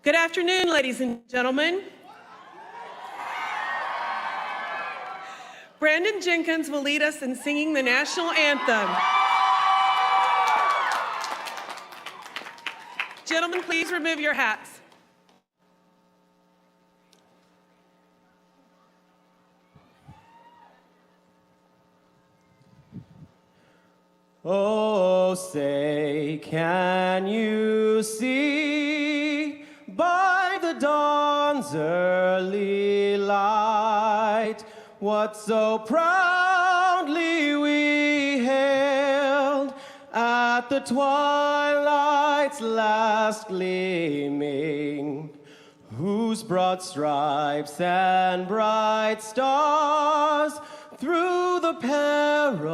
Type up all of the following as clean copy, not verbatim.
Good afternoon, ladies and gentlemen. Brandon Jenkins will lead us in singing the national anthem. Gentlemen, please remove your hats. Oh, say, can you see by the dawn's early light what so proudly we hailed at the twilight's last gleaming, whose broad stripes and bright stars through the perilous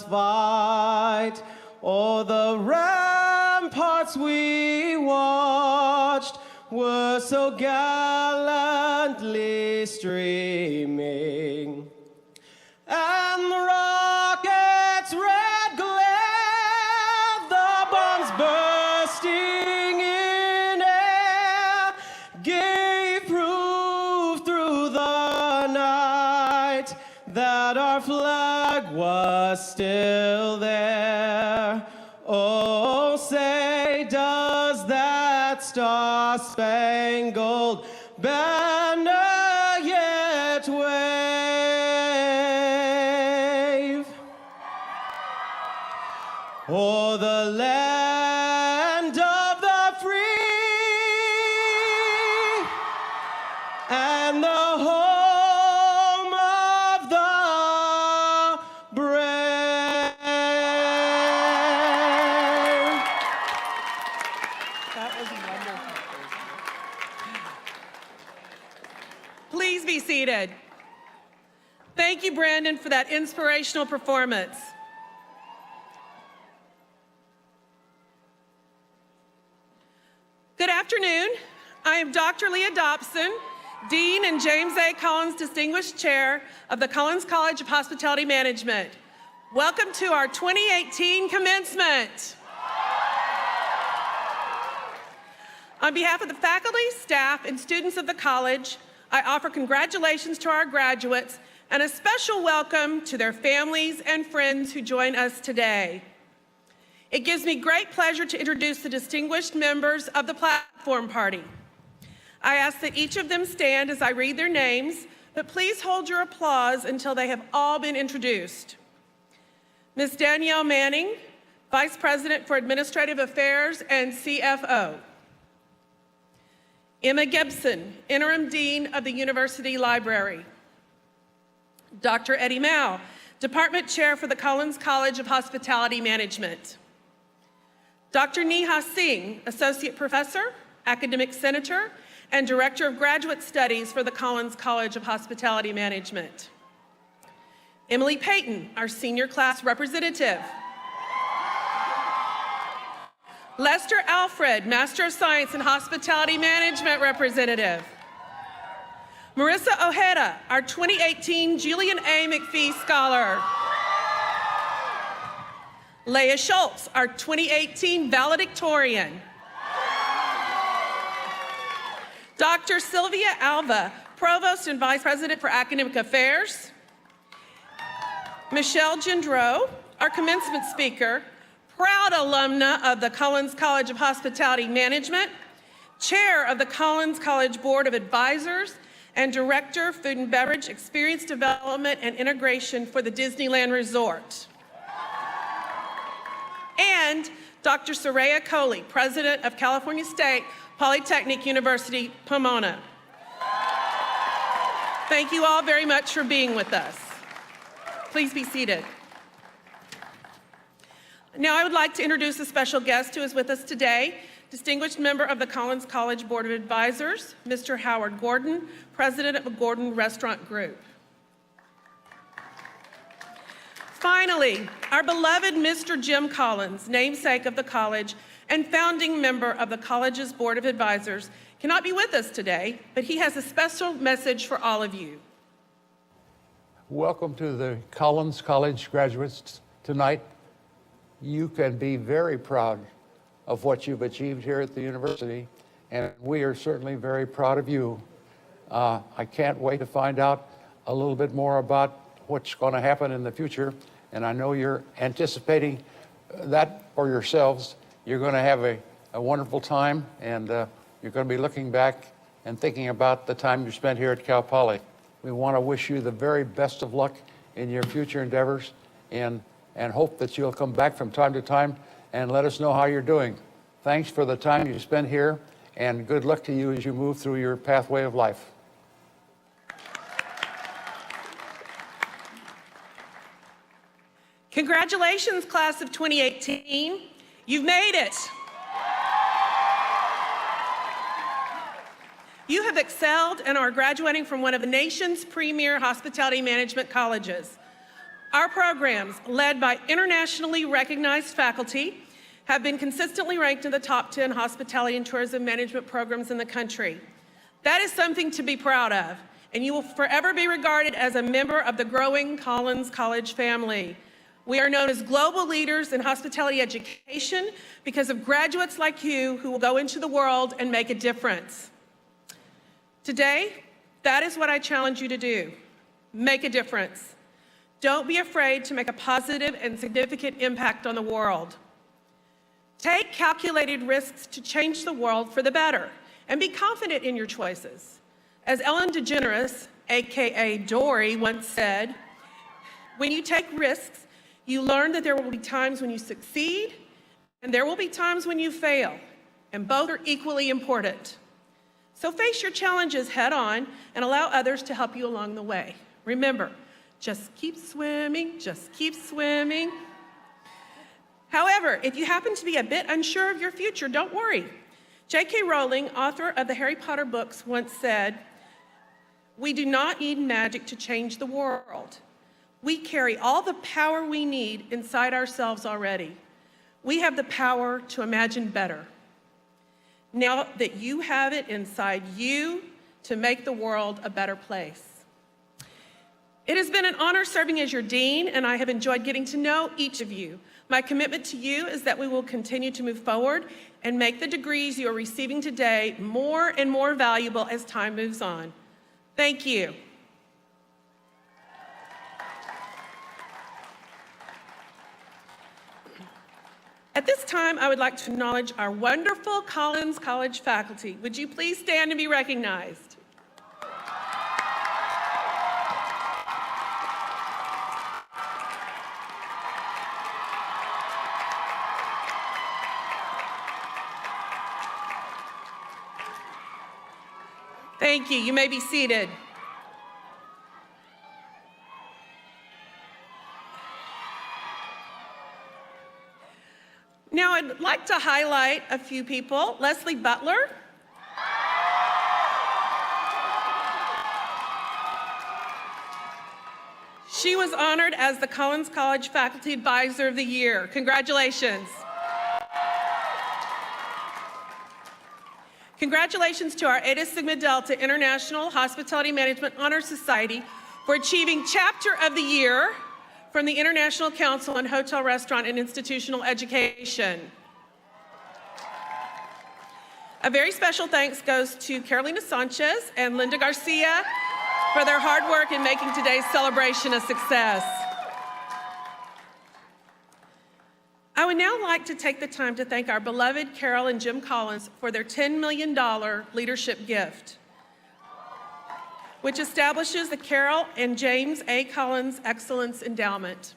fight o'er the ramparts we watched were so gallantly streaming, and the rocket's red glare, the bombs bursting in air, gave proof through the night that our flag was still there. Oh, say, does that star-spangled banner yet wave o'er the land of the free and the home of the brave? That was wonderful. Please be seated. Thank you, Brandon, for that inspirational performance. Good afternoon. I am Dr. Leah Dobson, Dean and James A. Collins Distinguished Chair of the Collins College of Hospitality Management. Welcome to our 2018 commencement. On behalf of the faculty, staff, and students of the college, I offer congratulations to our graduates and a special welcome to their families and friends who join us today. It gives me great pleasure to introduce the distinguished members of the platform party. I ask that each of them stand as I read their names, but please hold your applause until they have all been introduced. Ms. Danielle Manning, Vice President for Administrative Affairs and CFO. Emma Gibson, Interim Dean of the University Library. Dr. Eddie Mao, Department Chair for the Collins College of Hospitality Management. Dr. Neha Singh, Associate Professor, Academic Senator, and Director of Graduate Studies for the Collins College of Hospitality Management. Emily Payton, our Senior Class Representative. Lester Alfred, Master of Science in Hospitality Management Representative. Marissa Ojeda, our 2018 Julian A. McPhee Scholar. Leah Schultz, our 2018 Valedictorian. Dr. Sylvia Alva, Provost and Vice President for Academic Affairs. Michelle Gendreau, our commencement speaker, proud alumna of the Collins College of Hospitality Management, Chair of the Collins College Board of Advisors, and Director of Food and Beverage Experience Development and Integration for the Disneyland Resort. And Dr. Soraya Coley, President of California State Polytechnic University, Pomona. Thank you all very much for being with us. Please be seated. Now I would like to introduce a special guest who is with us today, distinguished member of the Collins College Board of Advisors, Mr. Howard Gordon, President of the Gordon Restaurant Group. Finally, our beloved Mr. Jim Collins, namesake of the college and founding member of the college's Board of Advisors, cannot be with us today, but he has a special message for all of you. Welcome to the Collins College graduates tonight. You can be very proud of what you've achieved here at the university and we are certainly very proud of you. I can't wait to find out a little bit more about what's going to happen in the future, and I know you're anticipating that for yourselves. You're going to have a wonderful time, and you're going to be looking back and thinking about the time you spent here at Cal Poly. We want to wish you the very best of luck in your future endeavors, and hope that you'll come back from time to time and let us know how you're doing. Thanks for the time you spent here, and good luck to you as you move through your pathway of life. Congratulations, class of 2018. You've made it. You have excelled and are graduating from one of the nation's premier hospitality management colleges. Our programs, led by internationally recognized faculty, have been consistently ranked in the top 10 hospitality and tourism management programs in the country. That is something to be proud of, and you will forever be regarded as a member of the growing Collins College family. We are known as global leaders in hospitality education because of graduates like you who will go into the world and make a difference. Today, that is what I challenge you to do. Make a difference. Don't be afraid to make a positive and significant impact on the world. Take calculated risks to change the world for the better, and be confident in your choices. As Ellen DeGeneres, AKA Dory, once said, when you take risks, you learn that there will be times when you succeed, and there will be times when you fail, and both are equally important. So face your challenges head on and allow others to help you along the way. Remember, just keep swimming, just keep swimming. However, if you happen to be a bit unsure of your future, don't worry. J.K. Rowling, author of the Harry Potter books, once said, "We do not need magic to change the world. We carry all the power we need inside ourselves already. We have the power to imagine better. Now that you have it inside you to make the world a better place." It has been an honor serving as your dean, and I have enjoyed getting to know each of you. My commitment to you is that we will continue to move forward and make the degrees you are receiving today more and more valuable as time moves on. Thank you. At this time, I would like to acknowledge our wonderful Collins College faculty. Would you please stand and be recognized? Thank you. You may be seated. Now, I'd like to highlight a few people. Leslie Butler. She was honored as the Collins College Faculty Advisor of the Year. Congratulations. Congratulations to our Eta Sigma Delta International Hospitality Management Honor Society for achieving Chapter of the Year from the International Council on Hotel, Restaurant, and Institutional Education. A very special thanks goes to Carolina Sanchez and Linda Garcia for their hard work in making today's celebration a success. I would now like to take the time to thank our beloved Carol and Jim Collins for their $10 million leadership gift, which establishes the Carol and James A. Collins Excellence Endowment.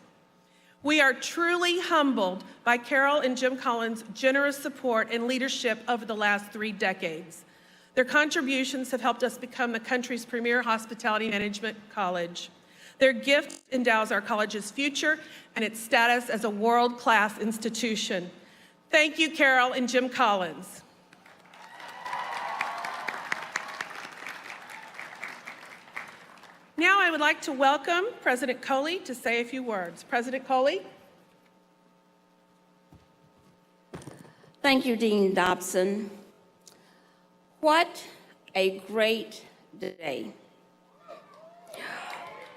We are truly humbled by Carol and Jim Collins' generous support and leadership over the last 3 decades. Their contributions have helped us become the country's premier hospitality management college. Their gift endows our college's future and its status as a world-class institution. Thank you, Carol and Jim Collins. Now I would like to welcome President Coley to say a few words. President Coley. Thank you, Dean Dobson. What a great day.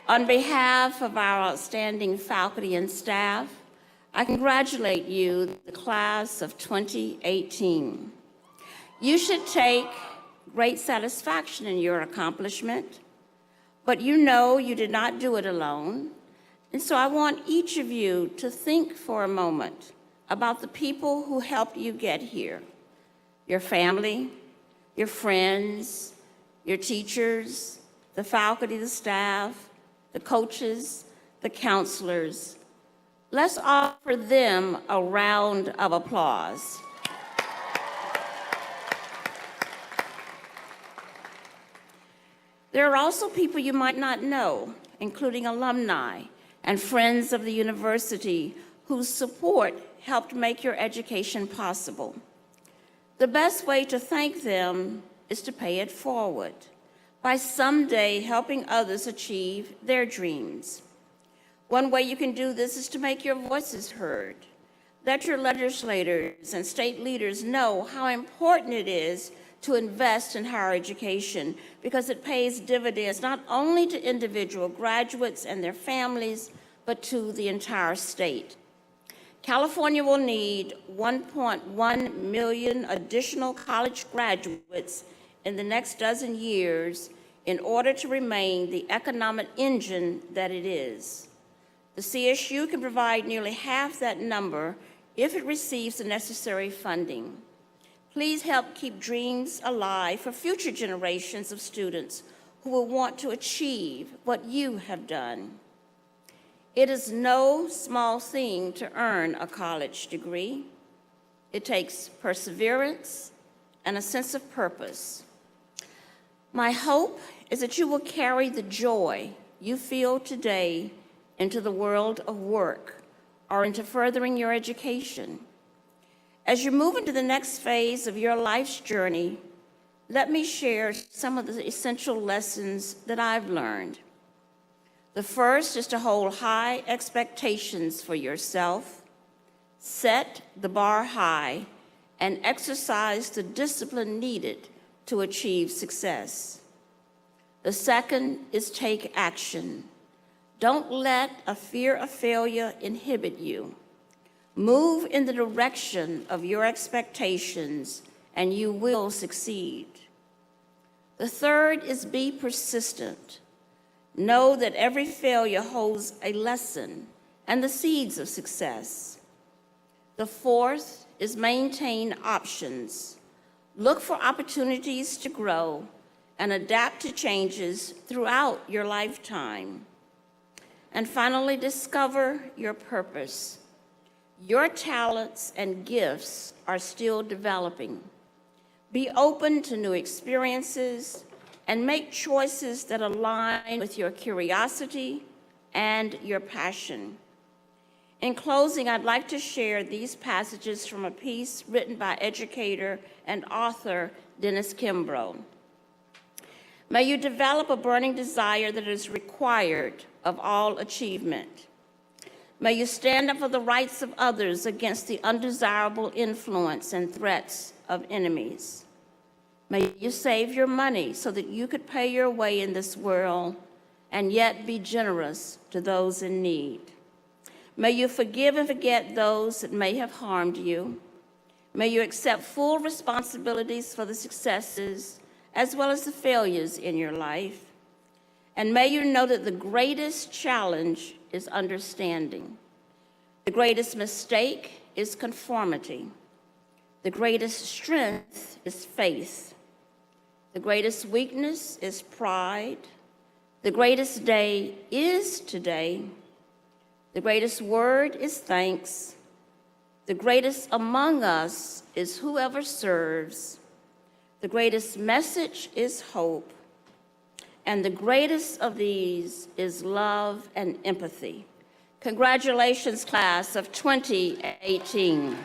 On behalf of our outstanding faculty and staff, I congratulate you, the class of 2018. You should take great satisfaction in your accomplishment, but you know you did not do it alone. And so I want each of you to think for a moment about the people who helped you get here. Your family, your friends, your teachers, the faculty, the staff, the coaches, the counselors. Let's offer them a round of applause. There are also people you might not know, including alumni and friends of the university whose support helped make your education possible. The best way to thank them is to pay it forward by someday helping others achieve their dreams. One way you can do this is to make your voices heard. Let your legislators and state leaders know how important it is to invest in higher education because it pays dividends not only to individual graduates and their families, but to the entire state. California will need 1.1 million additional college graduates in the next dozen years in order to remain the economic engine that it is. The CSU can provide nearly half that number if it receives the necessary funding. Please help keep dreams alive for future generations of students who will want to achieve what you have done. It is no small thing to earn a college degree. It takes perseverance and a sense of purpose. My hope is that you will carry the joy you feel today into the world of work or into furthering your education. As you move into the next phase of your life's journey, let me share some of the essential lessons that I've learned. The first is to hold high expectations for yourself, set the bar high, and exercise the discipline needed to achieve success. The second is take action. Don't let a fear of failure inhibit you. Move in the direction of your expectations, and you will succeed. The third is be persistent. Know that every failure holds a lesson and the seeds of success. The fourth is maintain options. Look for opportunities to grow and adapt to changes throughout your lifetime. And finally, discover your purpose. Your talents and gifts are still developing. Be open to new experiences and make choices that align with your curiosity and your passion. In closing, I'd like to share these passages from a piece written by educator and author Dennis Kimbrough. May you develop a burning desire that is required of all achievement. May you stand up for the rights of others against the undesirable influence and threats of enemies. May you save your money so that you could pay your way in this world and yet be generous to those in need. May you forgive and forget those that may have harmed you. May you accept full responsibilities for the successes as well as the failures in your life. And may you know that the greatest challenge is understanding. The greatest mistake is conformity. The greatest strength is faith. The greatest weakness is pride. The greatest day is today. The greatest word is thanks. The greatest among us is whoever serves. The greatest message is hope. And the greatest of these is love and empathy. Congratulations, class of 2018.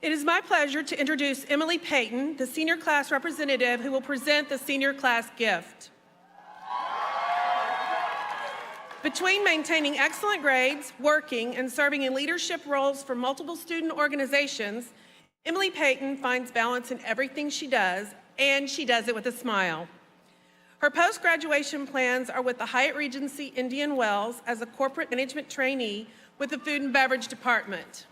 It is my pleasure to introduce Emily Payton, the senior class representative who will present the senior class gift. Between maintaining excellent grades, working, and serving in leadership roles for multiple student organizations, Emily Payton finds balance in everything she does, and she does it with a smile. Her post-graduation plans are with the Hyatt Regency Indian Wells as a corporate management trainee with the Food and Beverage Department.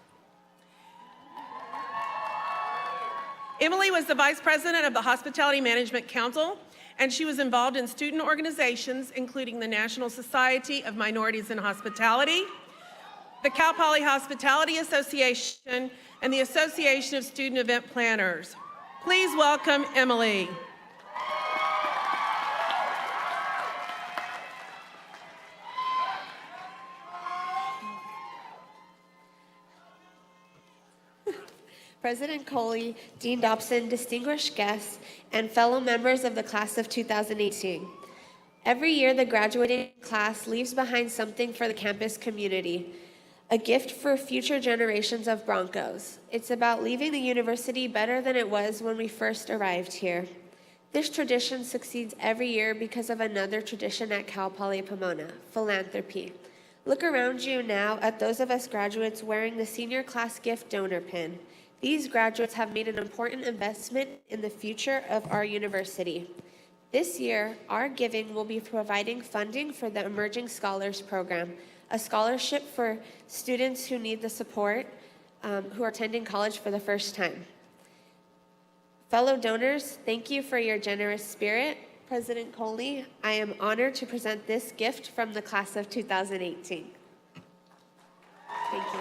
Emily was the Vice President of the Hospitality Management Council, and she was involved in student organizations, including the National Society of Minorities in Hospitality, the Cal Poly Hospitality Association, and the Association of Student Event Planners. Please welcome Emily. President Coley, Dean Dobson, distinguished guests, and fellow members of the class of 2018. Every year, the graduating class leaves behind something for the campus community, a gift for future generations of Broncos. It's about leaving the university better than it was when we first arrived here. This tradition succeeds every year because of another tradition at Cal Poly Pomona, philanthropy. Look around you now at those of us graduates wearing the senior class gift donor pin. These graduates have made an important investment in the future of our university. This year, our giving will be providing funding for the Emerging Scholars Program, a scholarship for students who need the support, who are attending college for the first time. Fellow donors, thank you for your generous spirit. President Coley, I am honored to present this gift from the class of 2018. Thank you.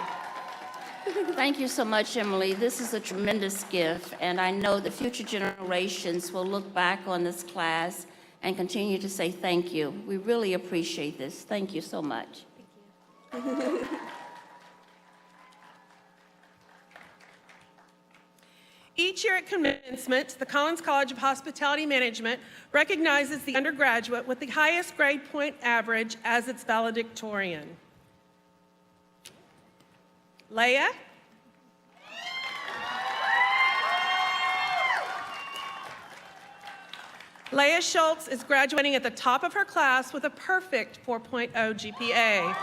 Thank you so much, Emily. This is a tremendous gift, and I know the future generations will look back on this class and continue to say thank you. We really appreciate this. Thank you so much. Thank you. Each year at commencement, the Collins College of Hospitality Management recognizes the undergraduate with the highest grade point average as its valedictorian. Leah? Leah Schultz is graduating at the top of her class with a perfect 4.0 GPA.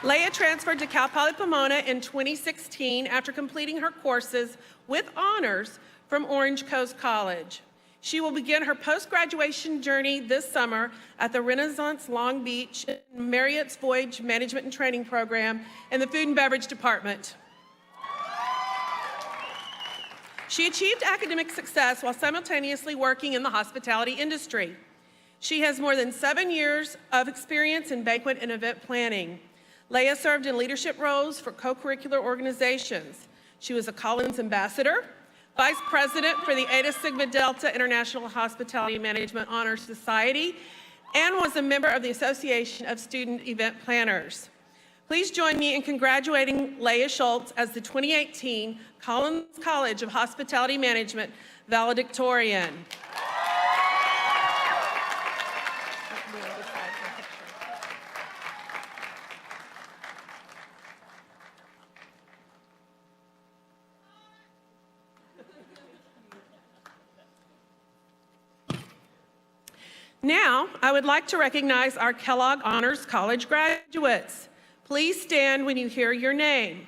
Leah transferred to Cal Poly Pomona in 2016 after completing her courses with honors from Orange Coast College. She will begin her post-graduation journey this summer at the Renaissance Long Beach Marriott's Voyage Management and Training Program in the Food and Beverage Department. She achieved academic success while simultaneously working in the hospitality industry. She has more than 7 years of experience in banquet and event planning. Leah served in leadership roles for co-curricular organizations. She was a Collins Ambassador, Vice President for the Eta Sigma Delta International Hospitality Management Honor Society, and was a member of the Association of Student Event Planners. Please join me in congratulating Leah Schultz as the 2018 Collins College of Hospitality Management Valedictorian. Now, I would like to recognize our Kellogg Honors College graduates. Please stand when you hear your name.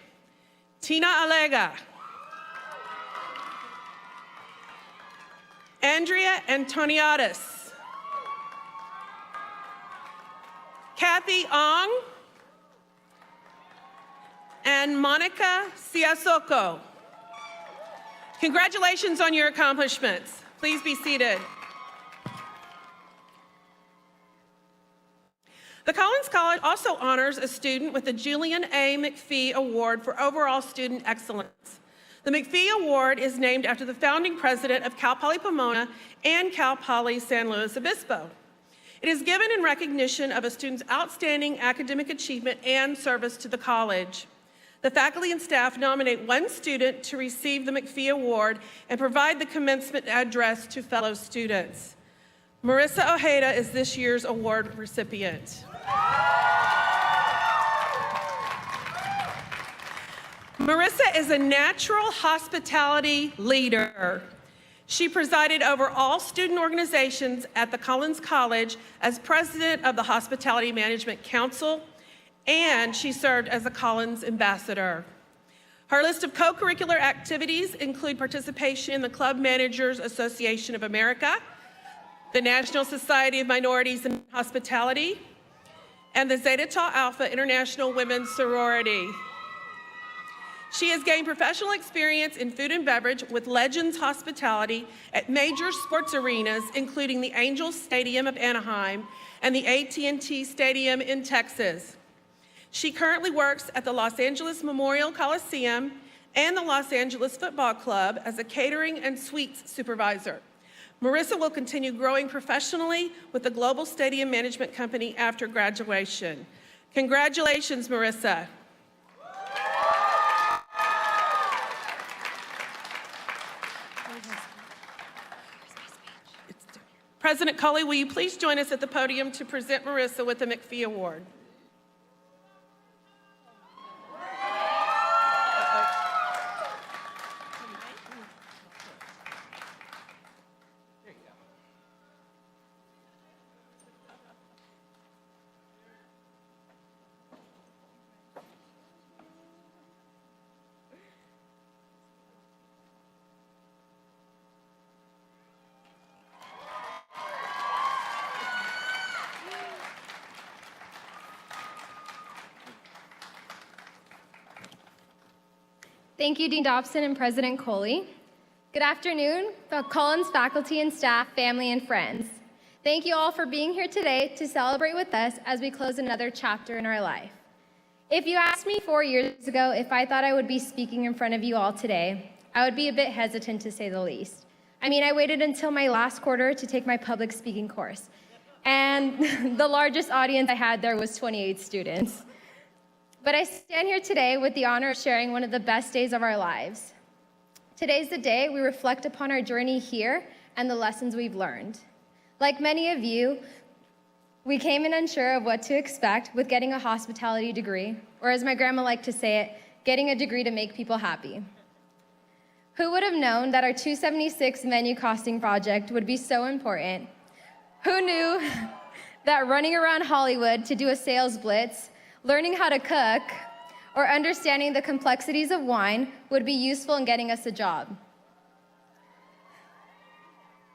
Tina Alega. Andrea Antoniadis. Kathy Ong. And Monica Siasoko. Congratulations on your accomplishments. Please be seated. The Collins College also honors a student with the Julian A. McPhee Award for Overall Student Excellence. The McPhee Award is named after the founding president of Cal Poly Pomona and Cal Poly San Luis Obispo. It is given in recognition of a student's outstanding academic achievement and service to the college. The faculty and staff nominate one student to receive the McPhee Award and provide the commencement address to fellow students. Marissa Ojeda is this year's award recipient. Marissa is a natural hospitality leader. She presided over all student organizations at the Collins College as president of the Hospitality Management Council, and she served as a Collins ambassador. Her list of co-curricular activities include participation in the Club Managers Association of America, the National Society of Minorities in Hospitality, and the Zeta Tau Alpha International Women's Sorority. She has gained professional experience in food and beverage with Legends Hospitality at major sports arenas, including the Angels Stadium of Anaheim and the AT&T Stadium in Texas. She currently works at the Los Angeles Memorial Coliseum and the Los Angeles Football Club as a catering and suites supervisor. Marissa will continue growing professionally with the Global Stadium Management Company after graduation. Congratulations, Marissa. President Culley, will you please join us at the podium to present Marissa with the McPhee Award? Thank you, Dean Dobson and President Coley. Good afternoon, Collins faculty and staff, family and friends. Thank you all for being here today to celebrate with us as we close another chapter in our life. If you asked me 4 years ago if I thought I would be speaking in front of you all today, I would be a bit hesitant to say the least. I mean, I waited until my last quarter to take my public speaking course, and the largest audience I had there was 28 students. But I stand here today with the honor of sharing one of the best days of our lives. Today's the day we reflect upon our journey here and the lessons we've learned. Like many of you, we came in unsure of what to expect with getting a hospitality degree, or as my grandma liked to say it, getting a degree to make people happy. Who would have known that our 276 menu costing project would be so important? Who knew that running around Hollywood to do a sales blitz, learning how to cook, or understanding the complexities of wine would be useful in getting us a job?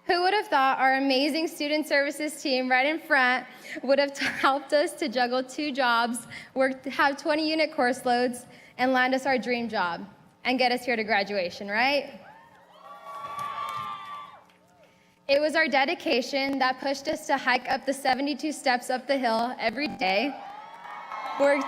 Who would have thought our amazing student services team right in front would have helped us to juggle 2 jobs, have 20-unit course loads, and land us our dream job, and get us here to graduation, right? It was our dedication that pushed us to hike up the 72 steps up the hill every day, work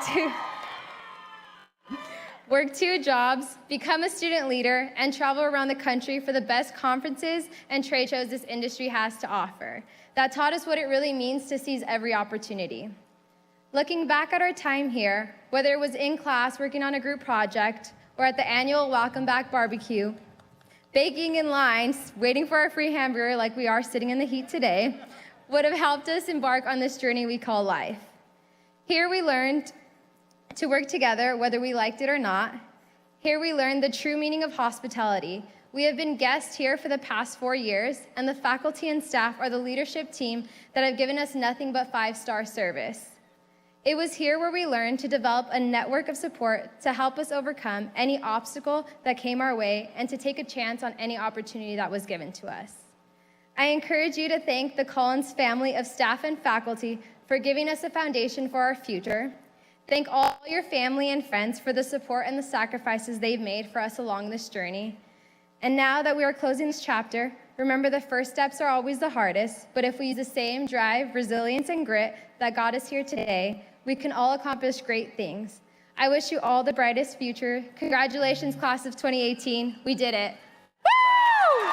2 jobs, become a student leader, and travel around the country for the best conferences and trade shows this industry has to offer. That taught us what it really means to seize every opportunity. Looking back at our time here, whether it was in class working on a group project or at the annual Welcome Back barbecue, baking in lines, waiting for our free hamburger like we are sitting in the heat today, would have helped us embark on this journey we call life. Here we learned to work together whether we liked it or not. Here we learned the true meaning of hospitality. We have been guests here for the past 4 years, and the faculty and staff are the leadership team that have given us nothing but 5-star service. It was here where we learned to develop a network of support to help us overcome any obstacle that came our way and to take a chance on any opportunity that was given to us. I encourage you to thank the Collins family of staff and faculty for giving us a foundation for our future. Thank all your family and friends for the support and the sacrifices they've made for us along this journey. And now that we are closing this chapter, remember the first steps are always the hardest, but if we use the same drive, resilience, and grit that got us here today, we can all accomplish great things. I wish you all the brightest future. Congratulations, class of 2018. We did it. Woo!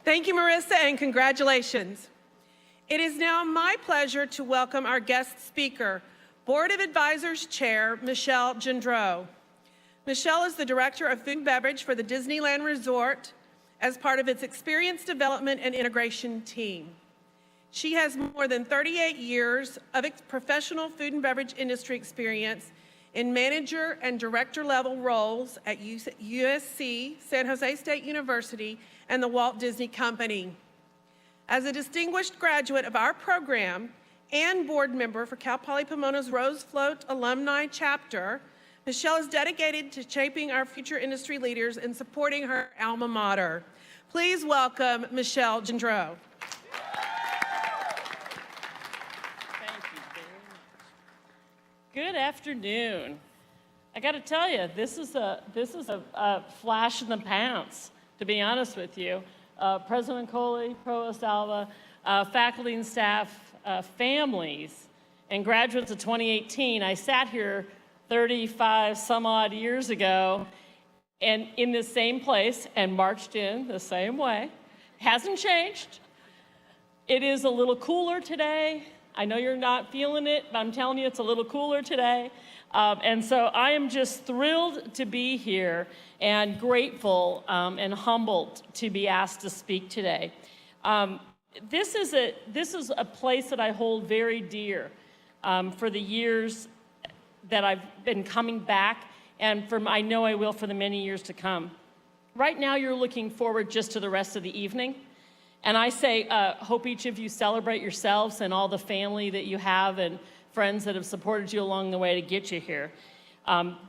Thank you, Marissa, and congratulations. It is now my pleasure to welcome our guest speaker, Board of Advisors Chair, Michelle Gendreau. Michelle is the Director of Food and Beverage for the Disneyland Resort as part of its Experience Development and Integration team. She has more than 38 years of professional food and beverage industry experience, in manager and director level roles at USC, San Jose State University, and the Walt Disney Company. As a distinguished graduate of our program and board member for Cal Poly Pomona's Rose Float Alumni Chapter, Michelle is dedicated to shaping our future industry leaders and supporting her alma mater. Please welcome Michelle Gendreau. Good afternoon. I got to tell you, this is a flash in the pants, to be honest with you. President Coley, Provost Alva, faculty and staff, families, and graduates of 2018. I sat here 35 some odd years ago and in the same place and marched in the same way. Hasn't changed. It is a little cooler today. I know you're not feeling it, but I'm telling you it's a little cooler today. And so I am just thrilled to be here and grateful and humbled to be asked to speak today. This is a place that I hold very dear for the years that I've been coming back, and I know I will for the many years to come. Right now you're looking forward just to the rest of the evening. And I say, hope each of you celebrate yourselves and all the family that you have and friends that have supported you along the way to get you here.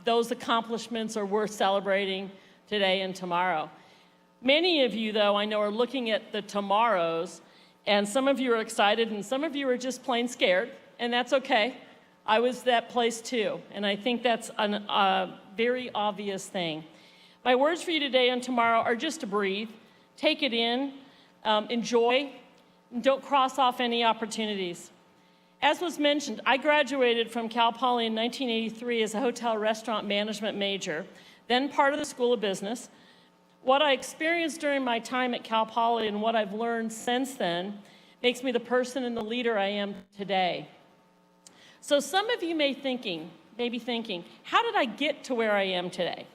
Those accomplishments are worth celebrating today and tomorrow. Many of you, though, I know are looking at the tomorrows, and some of you are excited and some of you are just plain scared, and that's okay. I was that place too, and I think that's a very obvious thing. My words for you today and tomorrow are just to breathe, take it in, enjoy, and don't cross off any opportunities. As was mentioned, I graduated from Cal Poly in 1983 as a hotel restaurant management major, then part of the School of Business. What I experienced during my time at Cal Poly and what I've learned since then makes me the person and the leader I am today. So some of you may be thinking, how did I get to where I am today?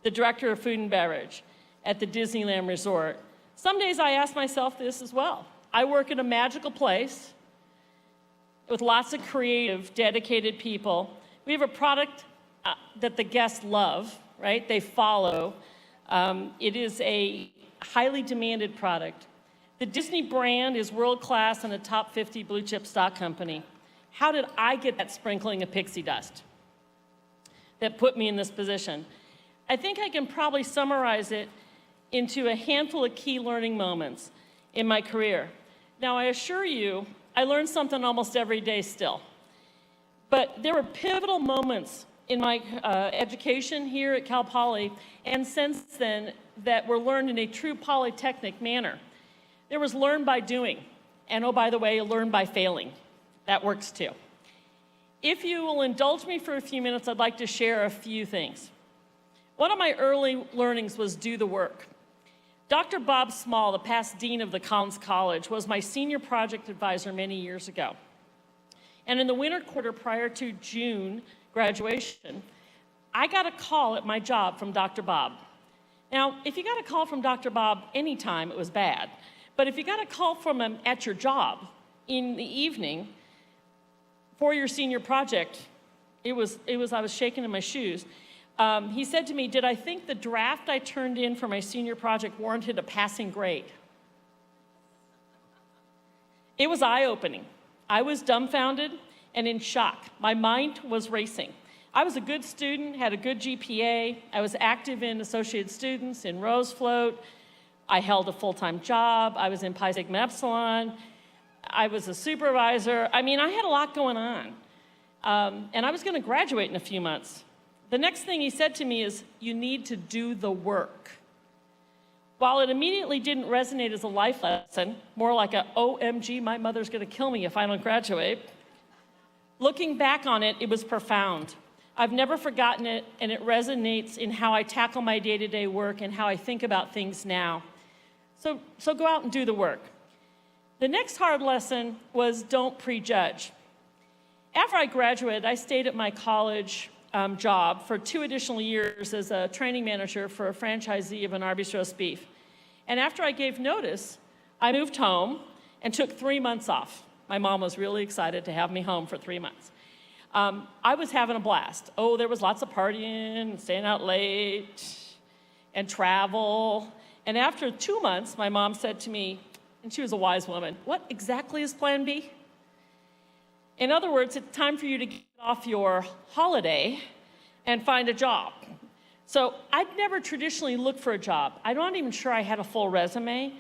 The director of food and beverage at the Disneyland Resort. Some days I ask myself this as well. I work in a magical place with lots of creative, dedicated people. We have a product that the guests love, right? They follow. It is a highly demanded product. The Disney brand is world-class and a top 50 blue chip stock company. How did I get that sprinkling of pixie dust that put me in this position? I think I can probably summarize it into a handful of key learning moments in my career. Now, I assure you, I learn something almost every day still. But there were pivotal moments in my education here at Cal Poly, and since then, that were learned in a true polytechnic manner. There was learn by doing, and oh, by the way, learn by failing. That works too. If you will indulge me for a few minutes, I'd like to share a few things. One of my early learnings was do the work. Dr. Bob Small, the past dean of the Collins College, was my senior project advisor many years ago. And in the winter quarter prior to June graduation, I got a call at my job from Dr. Bob. Now, if you got a call from Dr. Bob anytime, it was bad. But if you got a call from him at your job in the evening for your senior project, I was shaking in my shoes. He said to me, did I think the draft I turned in for my senior project warranted a passing grade? It was eye-opening. I was dumbfounded and in shock. My mind was racing. I was a good student, had a good GPA. I was active in Associated Students, in Rose Float. I held a full-time job. I was in Pi Sigma Epsilon. I was a supervisor. I mean, I had a lot going on. And I was going to graduate in a few months. The next thing he said to me is, you need to do the work. While it immediately didn't resonate as a life lesson, more like a, OMG, my mother's going to kill me if I don't graduate, looking back on it, it was profound. I've never forgotten it, and it resonates in how I tackle my day-to-day work and how I think about things now. So go out and do the work. The next hard lesson was don't prejudge. After I graduated, I stayed at my college job for 2 additional years as a training manager for a franchisee of an Arby's roast beef. And after I gave notice, I moved home and took 3 months off. My mom was really excited to have me home for 3 months. I was having a blast. Oh, there was lots of partying, staying out late, and travel. And after 2 months, my mom said to me, and she was a wise woman, "What exactly is Plan B?" In other words, it's time for you to get off your holiday and find a job. So I'd never traditionally looked for a job. I'm not even sure I had a full resume.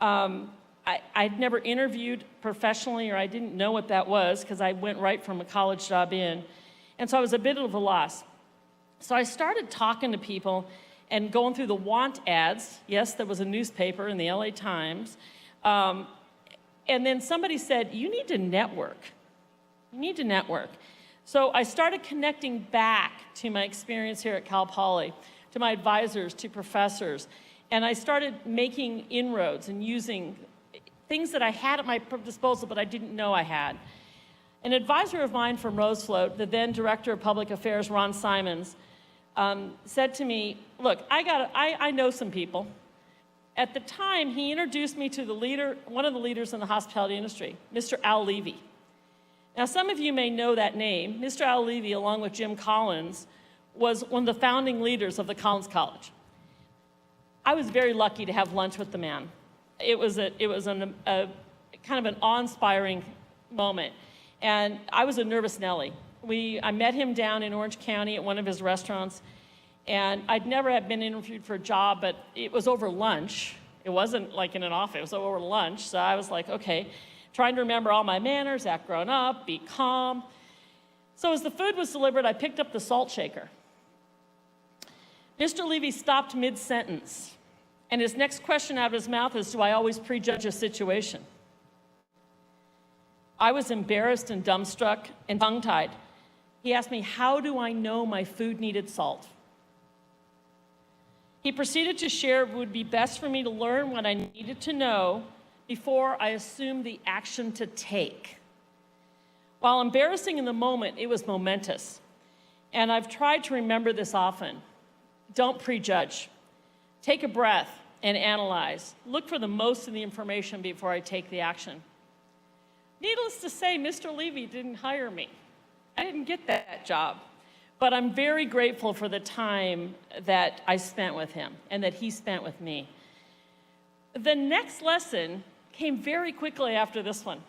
I'd never interviewed professionally, or I didn't know what that was because I went right from a college job in. And so I was a bit of a loss. So I started talking to people and going through the want ads. Yes, there was a newspaper in the LA Times. And then somebody said, "You need to network. You need to network." So I started connecting back to my experience here at Cal Poly, to my advisors, to professors, and I started making inroads and using things that I had at my disposal but I didn't know I had. An advisor of mine from Rosefloat, the then Director of Public Affairs, Ron Simons, said to me, "Look, I know some people." At the time, he introduced me to one of the leaders in the hospitality industry, Mr. Al Levy. Now, some of you may know that name. Mr. Al Levy, along with Jim Collins, was one of the founding leaders of the Collins College. I was very lucky to have lunch with the man. It was a kind of an awe-inspiring moment. And I was a nervous Nellie. I met him down in Orange County at one of his restaurants, and I'd never been interviewed for a job, but it was over lunch. It wasn't like in an office, it was over lunch. So I was like, okay, trying to remember all my manners, act grown up, be calm. So as the food was delivered, I picked up the salt shaker. Mr. Levy stopped mid-sentence, and his next question out of his mouth is, "Do I always prejudge a situation?" I was embarrassed and dumbstruck and tongue-tied. He asked me, "How do I know my food needed salt?" He proceeded to share it would be best for me to learn what I needed to know before I assumed the action to take. While embarrassing in the moment, it was momentous. And I've tried to remember this often. Don't prejudge. Take a breath and analyze. Look for the most of the information before I take the action. Needless to say, Mr. Levy didn't hire me. I didn't get that job. But I'm very grateful for the time that I spent with him and that he spent with me. The next lesson came very quickly after this one,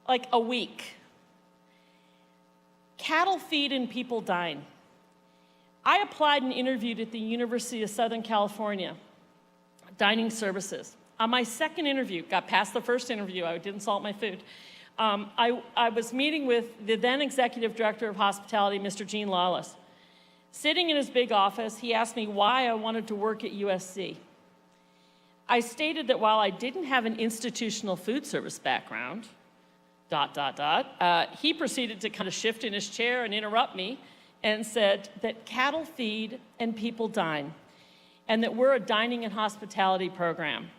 like a week. Cattle feed and people dine. I applied and interviewed at the University of Southern California, dining services. On my second interview, got past the first interview, I didn't salt my food. I was meeting with the then Executive Director of Hospitality, Mr. Gene Lawless. Sitting in his big office, he asked me why I wanted to work at USC. I stated that while I didn't have an institutional food service background, ... he proceeded to kind of shift in his chair and interrupt me and said that cattle feed and people dine, and that we're a dining and hospitality program.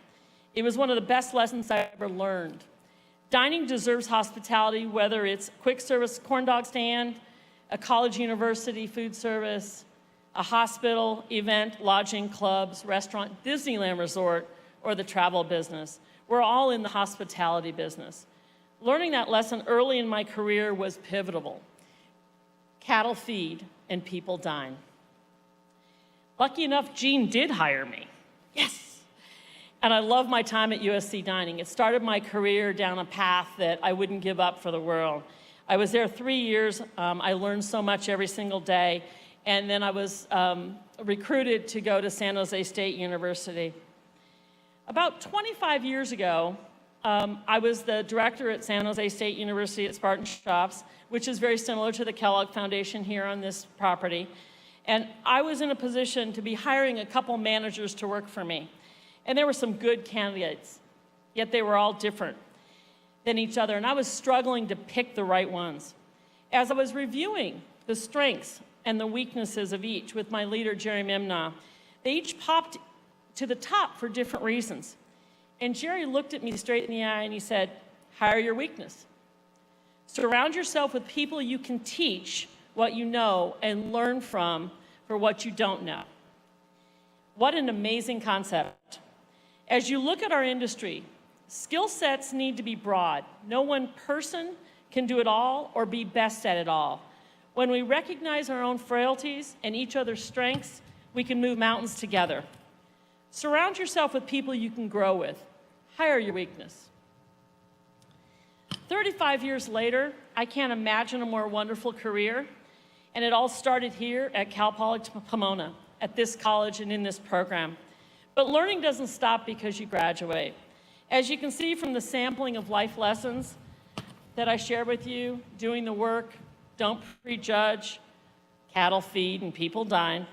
It was one of the best lessons I ever learned. Dining deserves hospitality, whether it's quick service corn dog stand, a college university food service, a hospital, event, lodging, clubs, restaurant, Disneyland resort, or the travel business. We're all in the hospitality business. Learning that lesson early in my career was pivotal. Cattle feed and people dine. Lucky enough, Gene did hire me. Yes! And I love my time at USC Dining. It started my career down a path that I wouldn't give up for the world. I was there 3 years. I learned so much every single day. And then I was recruited to go to San Jose State University. About 25 years ago, I was the director at San Jose State University at Spartan Shops, which is very similar to the Kellogg Foundation here on this property. And I was in a position to be hiring a couple managers to work for me. And there were some good candidates, yet they were all different than each other. And I was struggling to pick the right ones. As I was reviewing the strengths and the weaknesses of each with my leader, Jerry Mimna, they each popped to the top for different reasons. And Jerry looked at me straight in the eye and he said, hire your weakness. Surround yourself with people you can teach what you know and learn from for what you don't know. What an amazing concept. As you look at our industry, skill sets need to be broad. No one person can do it all or be best at it all. When we recognize our own frailties and each other's strengths, we can move mountains together. Surround yourself with people you can grow with. Hire your weakness. 35 years later, I can't imagine a more wonderful career, and it all started here at Cal Poly Pomona, at this college and in this program. But learning doesn't stop because you graduate. As you can see from the sampling of life lessons that I share with you, doing the work, don't prejudge, cattle feed and people dine,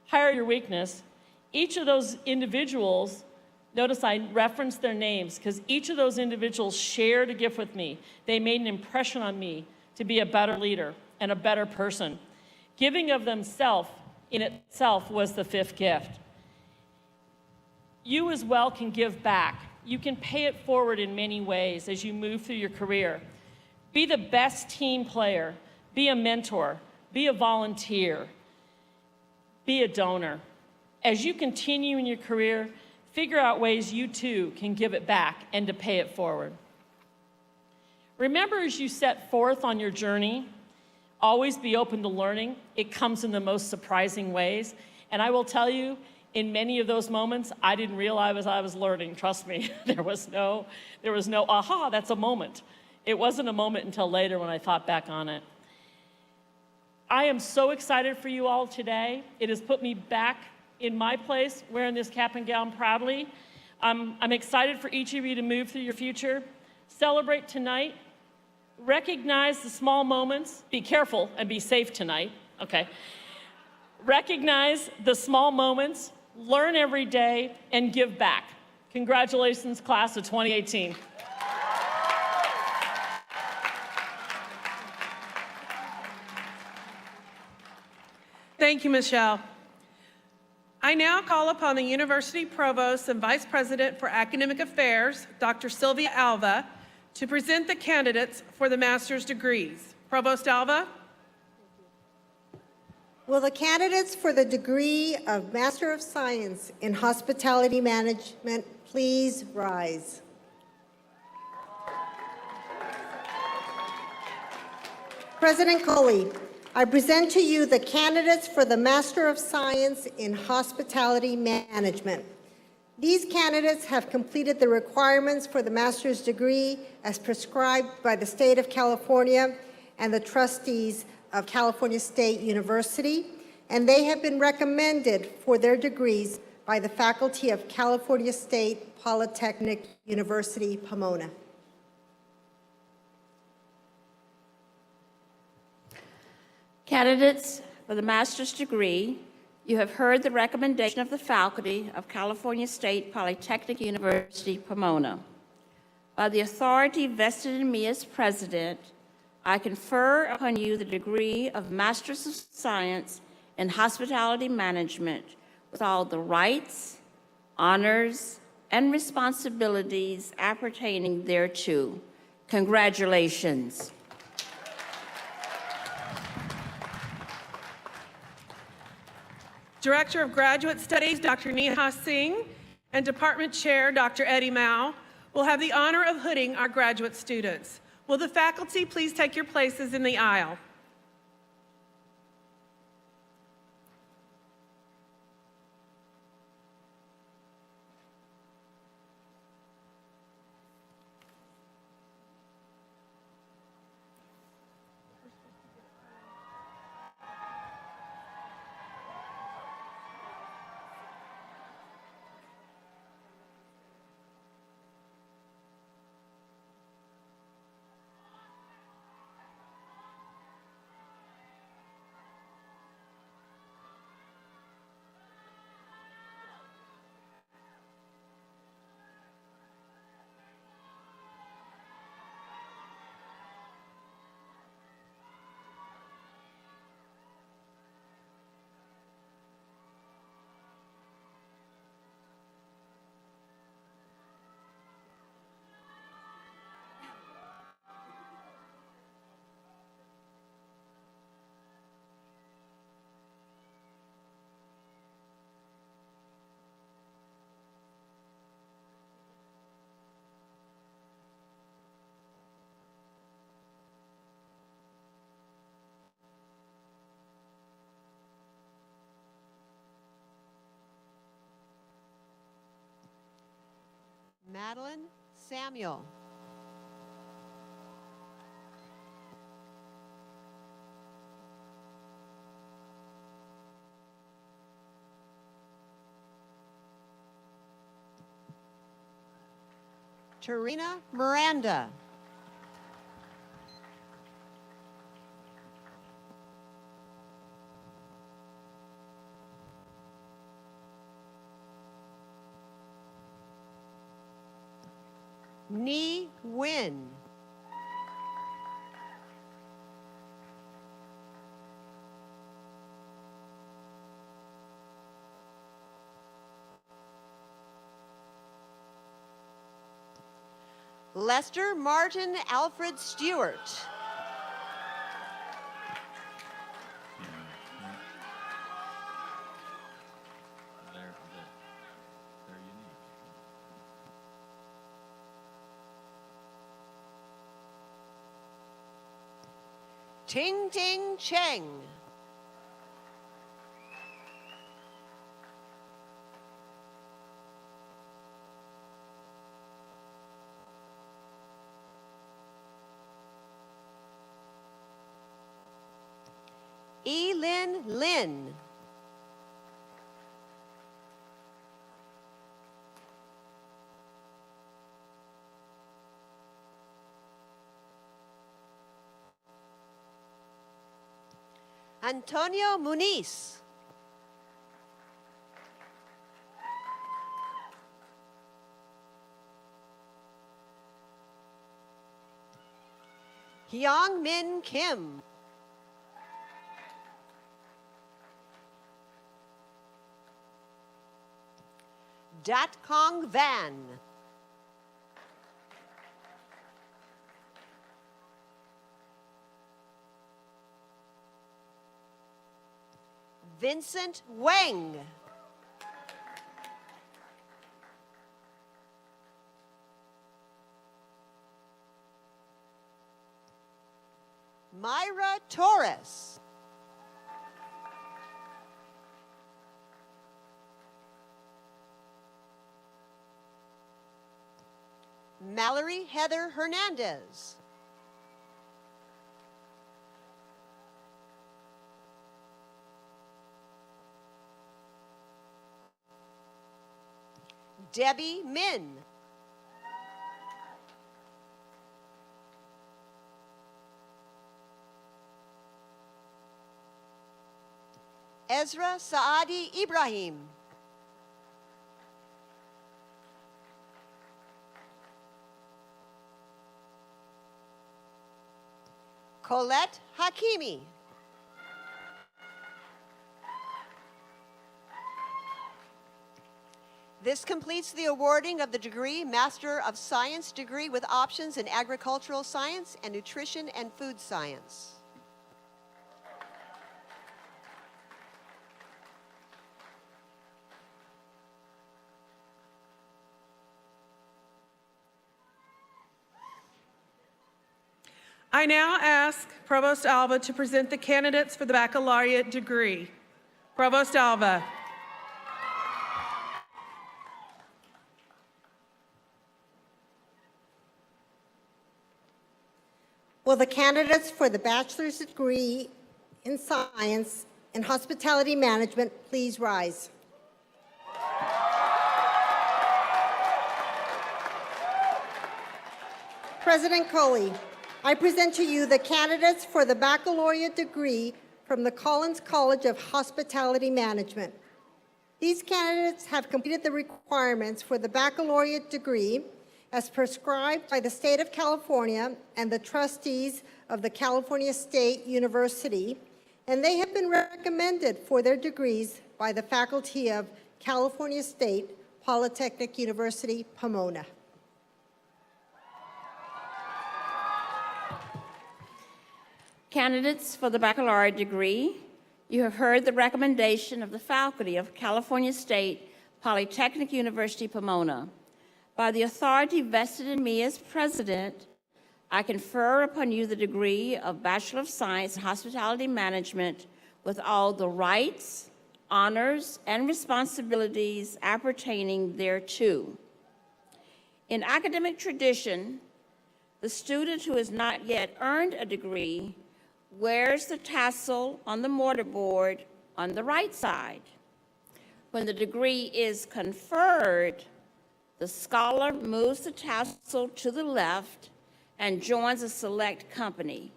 hire your weakness, each of those individuals, notice I referenced their names because each of those individuals shared a gift with me. They made an impression on me to be a better leader and a better person. Giving of themselves in itself was the fifth gift. You as well can give back. You can pay it forward in many ways as you move through your career. Be the best team player. Be a mentor. Be a volunteer. Be a donor. As you continue in your career, figure out ways you too can give it back and to pay it forward. Remember, as you set forth on your journey, always be open to learning. It comes in the most surprising ways. And I will tell you, in many of those moments, I didn't realize I was learning. Trust me, there was no, aha, that's a moment. It wasn't a moment until later when I thought back on it. I am so excited for you all today. It has put me back in my place, wearing this cap and gown proudly. I'm excited for each of you to move through your future. Celebrate tonight. Recognize the small moments. Be careful and be safe tonight, okay? Recognize the small moments, learn every day, and give back. Congratulations, class of 2018. Thank you, Michelle. I now call upon the University Provost and Vice President for Academic Affairs, Dr. Sylvia Alva, to present the candidates for the master's degrees. Provost Alva. Will the candidates for the degree of Master of Science in Hospitality Management please rise? President Coley, I present to you the candidates for the Master of Science in Hospitality Management. These candidates have completed the requirements for the master's degree as prescribed by the state of California and the trustees of California State University, and they have been recommended for their degrees by the faculty of California State Polytechnic University, Pomona. Candidates for the master's degree, you have heard the recommendation of the faculty of California State Polytechnic University, Pomona. By the authority vested in me as president, I confer upon you the degree of Master's of Science in Hospitality Management with all the rights, honors, and responsibilities appertaining thereto. Congratulations. Director of Graduate Studies, Dr. Neha Singh, and Department Chair, Dr. Eddie Mao, will have the honor of hooding our graduate students. Will the faculty please take your places in the aisle? Madeline Samuel. Tarina Miranda. Ni Win. Lester Martin Alfred Stewart. They're unique. Ting Ting Cheng. Elin Lin. Antonio Muniz. Hyung Min Kim. Dat Kong Van. Vincent Wang. Myra Torres. Mallory Heather Hernandez. Debbie Min. Ezra Saadi Ibrahim. Colette Hakimi. This completes the awarding of the degree Master of Science degree with options in Agricultural Science and Nutrition and Food Science. I now ask Provost Alva to present the candidates for the baccalaureate degree. Provost Alva. Will the candidates for the bachelor's degree in science and hospitality management please rise? President Coley, I present to you the candidates for the baccalaureate degree from the Collins College of Hospitality Management. These candidates have completed the requirements for the baccalaureate degree as prescribed by the state of California and the trustees of the California State University, and they have been recommended for their degrees by the faculty of California State Polytechnic University, Pomona. Candidates for the baccalaureate degree, you have heard the recommendation of the faculty of California State Polytechnic University, Pomona. By the authority vested in me as president, I confer upon you the degree of Bachelor of Science in Hospitality Management with all the rights, honors, and responsibilities appertaining thereto. In academic tradition, the student who has not yet earned a degree wears the tassel on the mortarboard on the right side. When the degree is conferred, the scholar moves the tassel to the left and joins a select company.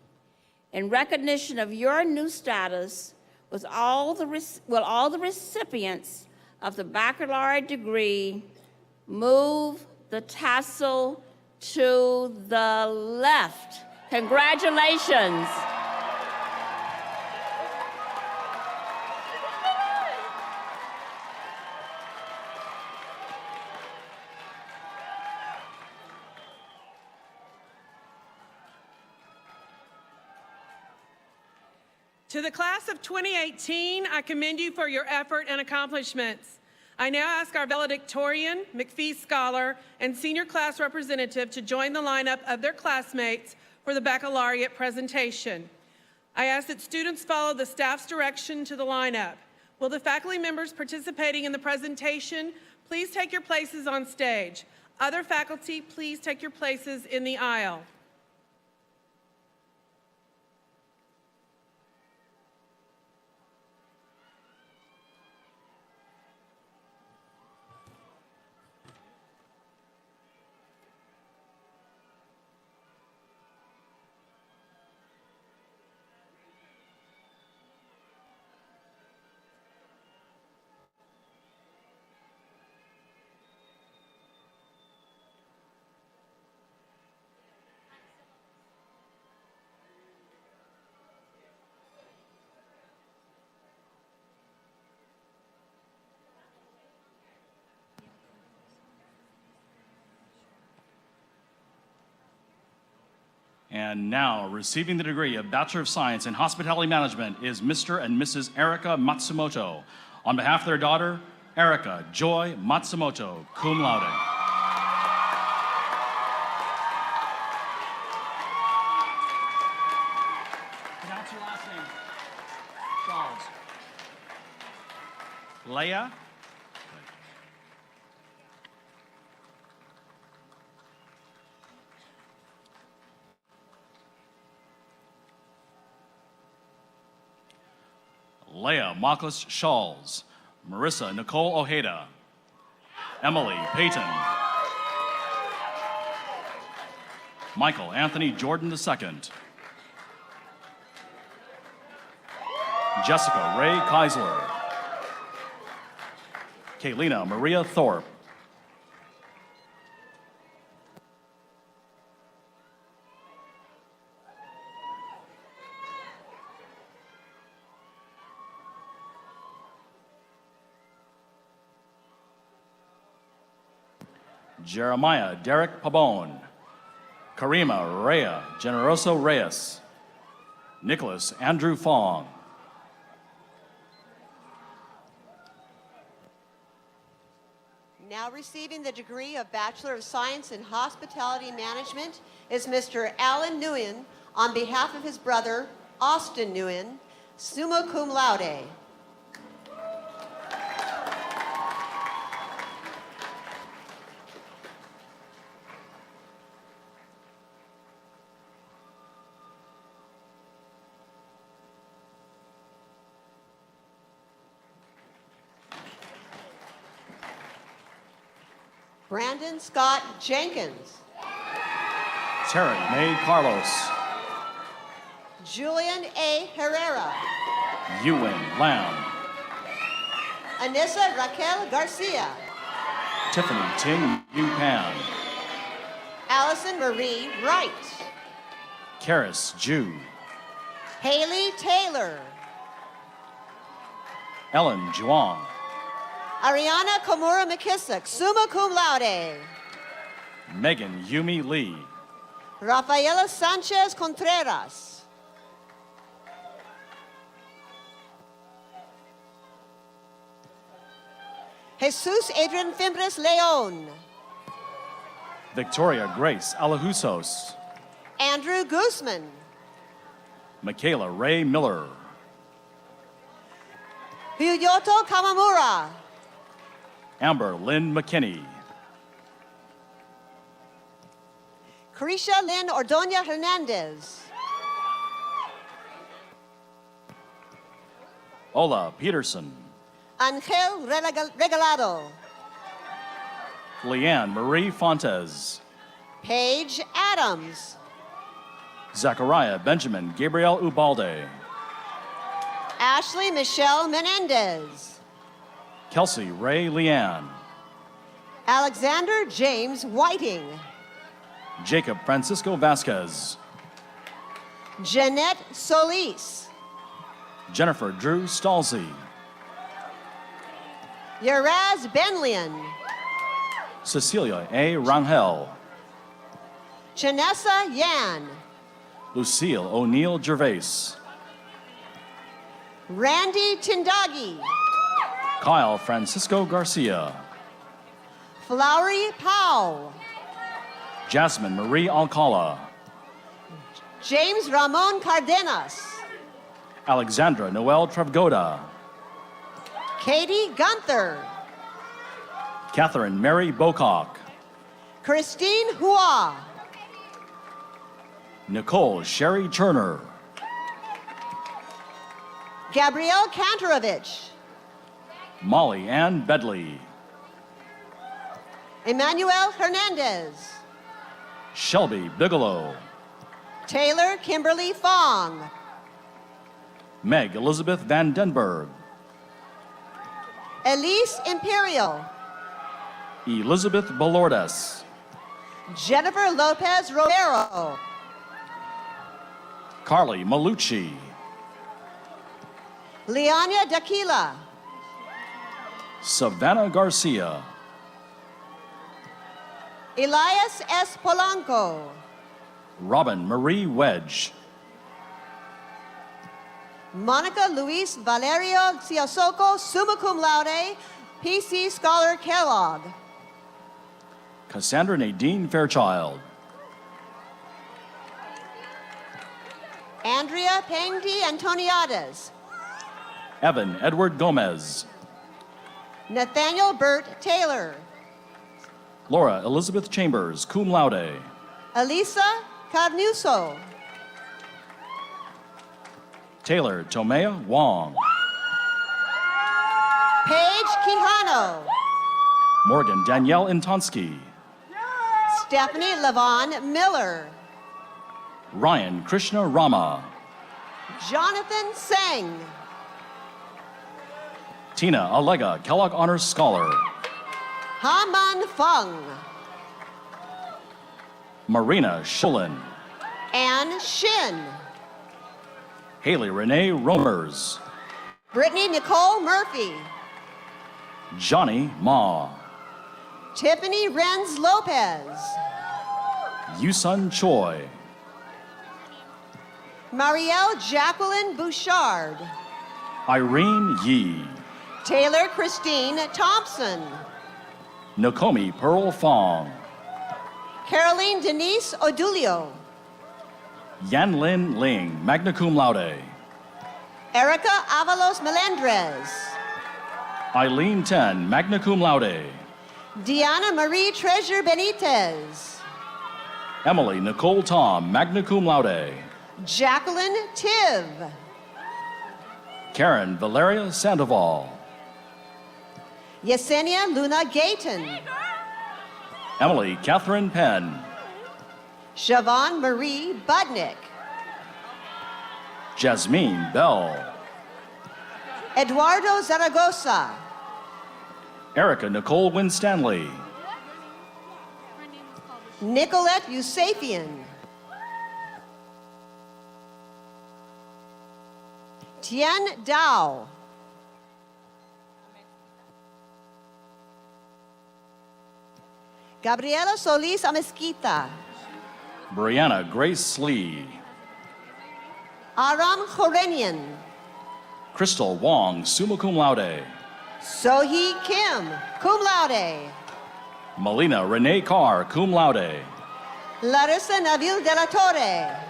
In recognition of your new status, will all the recipients of the baccalaureate degree move the tassel to the left? Congratulations. To the class of 2018, I commend you for your effort and accomplishments. I now ask our valedictorian, McPhee scholar, and senior class representative to join the lineup of their classmates for the baccalaureate presentation. I ask that students follow the staff's direction to the lineup. Will the faculty members participating in the presentation please take your places on stage? Other faculty, please take your places in the aisle. And now, receiving the degree of Bachelor of Science in Hospitality Management is Mr. and Mrs. Erica Matsumoto. On behalf of their daughter, Erica Joy Matsumoto, cum laude. Pronounce your last name. Charles. Leah. Leah Marcus Shawls, Marissa Nicole Ojeda, Emily Payton, Michael Anthony Jordan II, Jessica Ray Keisler, Kaylina Maria Thorpe, Jeremiah Derek Pabon, Karima Rhea Generoso Reyes, Nicholas Andrew Fong, Now receiving the degree of Bachelor of Science in Hospitality Management is Mr. Alan Nguyen on behalf of his brother, Austin Nguyen, summa cum laude. Brandon Scott Jenkins. Terry May Carlos, Julian A. Herrera. Yuwin Lam, Anissa Raquel Garcia. Tiffany Ting Yu Pan, Allison Marie Wright. Karis Ju, Haley Taylor. Ellen Juong, Ariana Komura McKissick, summa cum laude. Megan Yumi Lee, Rafaela Sanchez Contreras. Jesus Adrian Fimbres Leon. Victoria Grace Alahusos, Andrew Guzman. Michaela Ray Miller, Hyuyoto Kamamura. Amber Lynn McKinney, Carisha Lynn Ordoña Hernandez. Ola Peterson. Angel Regalado. Leanne Marie Fontes. Paige Adams. Zachariah Benjamin Gabriel Ubalde. Ashley Michelle Menendez. Kelsey Ray Leanne. Alexander James Whiting. Jacob Francisco Vasquez. Jeanette Solis. Jennifer Drew Stalsey. Yaraz Benlian. Cecilia A. Rangel. Chanessa Yan. Lucille O'Neill Gervais. Randy Tindagi. Kyle Francisco Garcia. Flowery Powell. Jasmine Marie Alcala. James Ramon Cardenas. Alexandra Noel Trevgoda. Katie Gunther. Catherine Mary Bocock. Christine Hua. Nicole Sherry Turner. Gabrielle Kantorovich. Molly Ann Bedley. Emmanuel Hernandez. Shelby Bigelow. Taylor Kimberly Fong. Meg Elizabeth Van Denberg. Elise Imperial. Elizabeth Balordes. Jennifer Lopez Romero. Carly Malucci. Liania Daquila. Savannah Garcia. Elias S. Polanco. Robin Marie Wedge. Monica Luis Valerio Ciasoco, summa cum laude, PC Scholar Kellogg. Cassandra Nadine Fairchild. Andrea Pengdi Antoniades. Evan Edward Gomez. Nathaniel Burt Taylor. Laura Elizabeth Chambers, cum laude. Elisa Carnuso. Taylor Tomea Wong. Paige Quijano. Morgan Danielle Intonsky. Stephanie Levon Miller. Ryan Krishna Rama. Jonathan Seng. Tina Alega, Kellogg Honors Scholar. Haman Fung. Marina Schulin. Ann Shin. Haley Renee Romers. Brittany Nicole Murphy. Johnny Ma. Tiffany Renz Lopez. Yusun Choi. Marielle Jacqueline Bouchard. Irene Yee. Taylor Christine Thompson. Nakomi Pearl Fong. Caroline Denise Odulio. Yanlin Ling, magna cum laude. Erica Avalos Melendrez. Eileen Ten, magna cum laude. Diana Marie Treasure Benitez. Emily Nicole Tom, magna cum laude. Jacqueline Tiv. Karen Valeria Sandoval. Yesenia Luna Gayton. Emily Catherine Penn. Siobhan Marie Budnick. Jasmine Bell. Eduardo Zaragoza. Erica Nicole Winstanley. Nicolette Eusapian. Tien Dao. Gabriela Solis Amezquita. Brianna Grace Lee. Aram Khorenian. Crystal Wong, summa cum laude. Sohee Kim, cum laude. Melina Renee Carr, cum laude. Larissa Nabil de la Torre.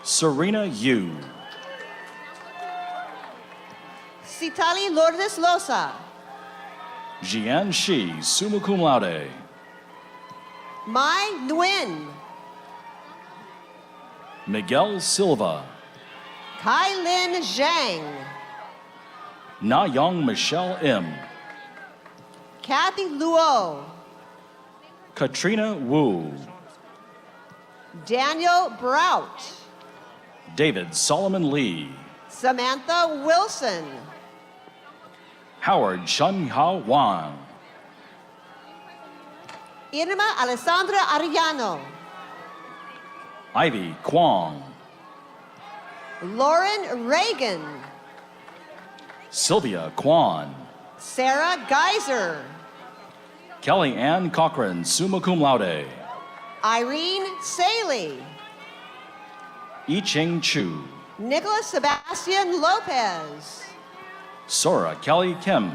Serena Yu. Citali Lourdes Loza. Jian Shi, summa cum laude. Mai Nguyen. Miguel Silva, Kailin Zhang, Na Young Michelle M, Kathy Luo, Katrina Wu, Daniel Brout, David Solomon Lee, Samantha Wilson, Howard Shun Hao Wang, Irma Alessandra Arellano, Ivy Kwong, Lauren Reagan, Sylvia Kwan, Sarah Geiser, Kelly Ann Cochran, summa cum laude, Irene Saley, I Ching Chu, Nicholas Sebastian Lopez, Sora Kelly Kim,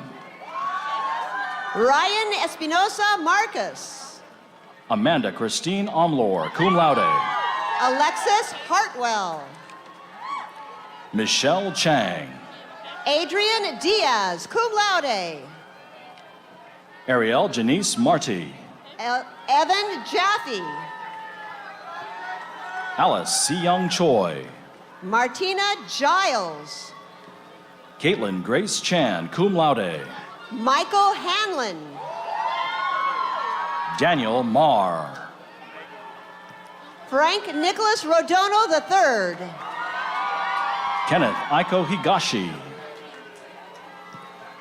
Ryan Espinosa Marcus, Amanda Christine Omlor, cum laude, Alexis Hartwell, Michelle Chang, Adrian Diaz, cum laude, Ariel Janice Marty, Evan Jaffe, Alice Si Young Choi, Martina Giles, Caitlin Grace Chan, cum laude, Michael Hanlon, Daniel Marr, Frank Nicholas Rodono III, Kenneth Aiko Higashi,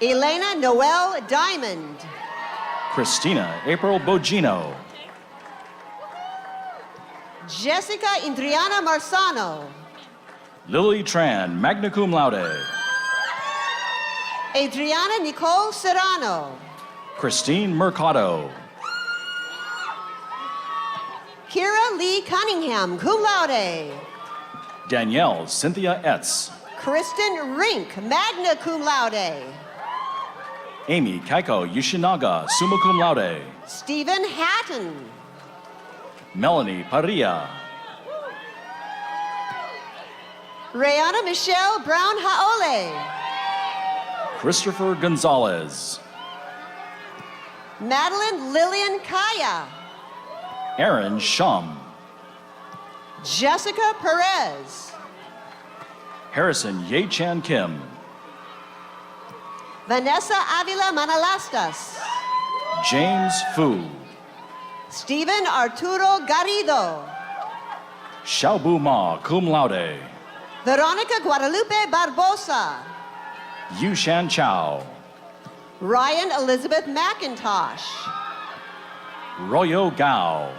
Elena Noel Diamond, Christina April Bogino, Jessica Indriana Marsano, Lily Tran, magna cum laude, Adriana Nicole Serrano, Christine Mercado, Kira Lee Cunningham, cum laude, Danielle Cynthia Etz, Kristen Rink, magna cum laude, Amy Kaiko Yoshinaga, summa cum laude, Stephen Hatton, Melanie Parilla, Rayana Michelle Brown Haole, Christopher Gonzalez, Madeline Lillian Kaya, Aaron Shum, Jessica Perez, Harrison Ye Chan Kim, Vanessa Avila Manalastas, James Fu, Stephen Arturo Garrido, Xiaobu Ma, cum laude, Veronica Guadalupe Barbosa, Yu Shan Chow, Ryan Elizabeth McIntosh, Royo Gao,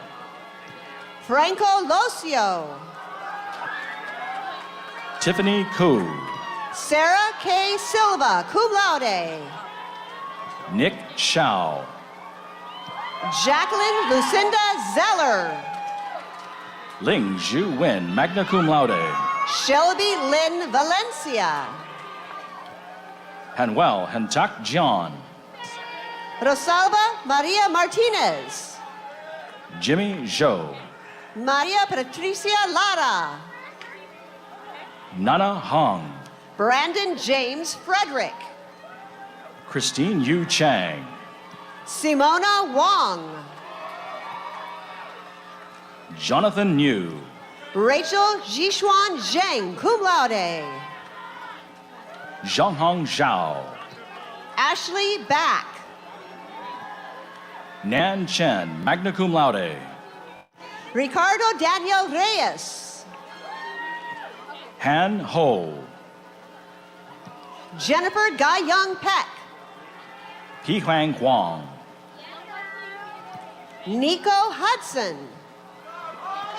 Franco Locio, Tiffany Koo, Sarah K. Silva, cum laude, Nick Shao, Jacqueline Lucinda Zeller, Ling Zhu Wen, magna cum laude, Shelby Lynn Valencia, Hanuel Hentak Jian, Rosalba Maria Martinez, Jimmy Zhou, Maria Patricia Lara, Nana Hong, Brandon James Frederick, Christine Yu Chang, Simona Wong, Jonathan New, Rachel Jishuan Zheng, cum laude, Zhanghong Zhao, Ashley Back, Nan Chen, magna cum laude, Ricardo Daniel Reyes, Han Ho, Jennifer Guy Young Peck, Pi Huang Huang, Nico Hudson,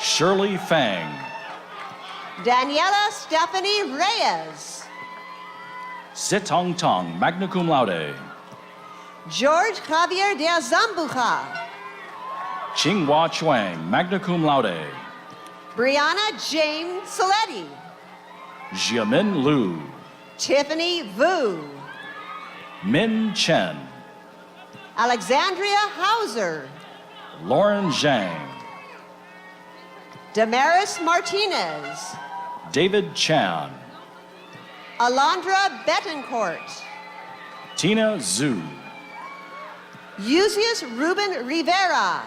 Shirley Fang, Daniela Stephanie Reyes, Sitong Tong, magna cum laude, George Javier de Azambuja, Qinghua Chuang, magna cum laude, Brianna Jane Saletti, Jiamin Lu, Tiffany Vu, Min Chen, Alexandria Hauser, Lauren Zhang, Damaris Martinez, David Chan, Alondra Betancourt, Tina Zhu, Eusius Ruben Rivera,